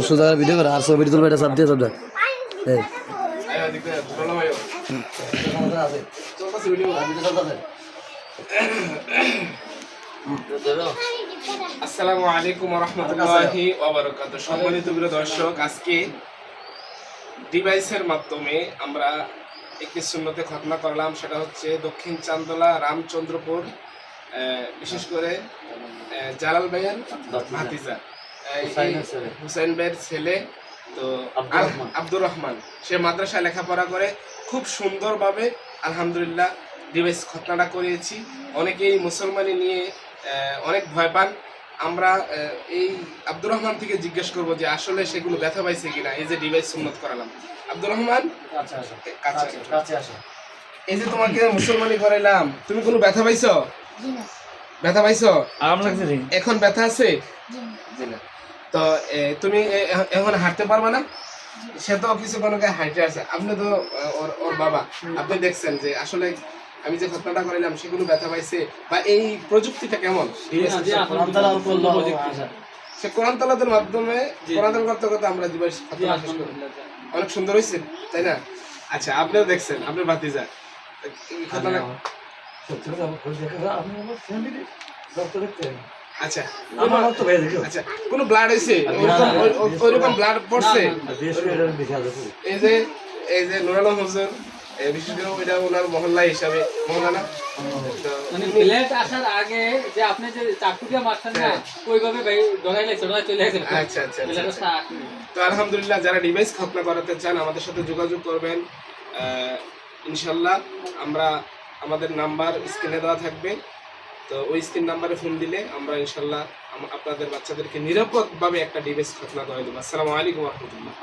সুন্দর ভিডিও করে আর ছবি তুলবে এটা সব দিয়ে সব এই আসসালামু আলাইকুম ওয়া রাহমাতুল্লাহি ওয়া বারাকাতুহু। সম্মানিত প্রিয় দর্শক, আজকে ডিভাইসের মাধ্যমে আমরা একটি সুন্নতে খতনা করলাম। সেটা হচ্ছে দক্ষিণ চান্দলা রামচন্দ্রপুর, বিশেষ করে জালাল ভাইয়ের ভাতিজা হুসাইন ভাইয়ের ছেলে তো আব্দুর রহমান। সে মাদ্রাসায় লেখাপড়া করে খুব সুন্দরভাবে আলহামদুলিল্লাহ ডিভাইস খতনাটা করিয়েছি। অনেকেই মুসলমানি নিয়ে অনেক ভয় পান। আমরা এই আব্দুর রহমান থেকে জিজ্ঞেস করবো যে আসলে সেগুলো ব্যথা পাইছে কিনা। এই যে ডিভাইস সুন্নত করালাম, আব্দুর রহমান এই যে তোমাকে মুসলমানি করাইলাম, তুমি কোনো ব্যথা পাইছো? ব্যথা পাইছো? আরাম লাগছে? এখন ব্যথা আছে? জি না। তো তুমি এখন হাঁটতে পারবে না? সে তো কিছু কোনো হাঁটতে আছে। আপনি তো ওর বাবা, আপনি দেখছেন যে আসলে আমি যে ঘটনাটা করাইলাম সেগুলো ব্যথা পাইছে বা এই প্রযুক্তিটা কেমন? সে কোরআন তালাতের মাধ্যমে কোরআন তালাত করতে করতে আমরা ডিভাইস অনেক সুন্দর হয়েছে, তাই না? আচ্ছা, আপনিও দেখছেন, আপনি ভাতিজা ঘটনা। আচ্ছা আচ্ছা, কোনো ব্লাড হয়েছে? ওইরকম ব্লাড পড়ছে? এই যে নুর আলম হুজুর, বিশেষ করে ওইটা ওনার মহল্লা হিসাবে মহল্লা মানে প্লেট আসার আগে যে আপনি যে চাকুটা মারছেন না, ওইভাবে ভাই ডরাই লাগছে, ডরাই চলে আসে। আচ্ছা আচ্ছা। তো আলহামদুলিল্লাহ, যারা ডিভাইস খতনা করাতে চান আমাদের সাথে যোগাযোগ করবেন ইনশাল্লাহ। আমরা আমাদের নাম্বার স্ক্রিনে দেওয়া থাকবে, তো ওই স্ক্রিন নাম্বারে ফোন দিলে আমরা ইনশাল্লাহ আপনাদের বাচ্চাদেরকে নিরাপদভাবে একটা ডিভাইস খতনা করে দেবো। আসসালামু আলাইকুম ওয়া রাহমাতুল্লাহ।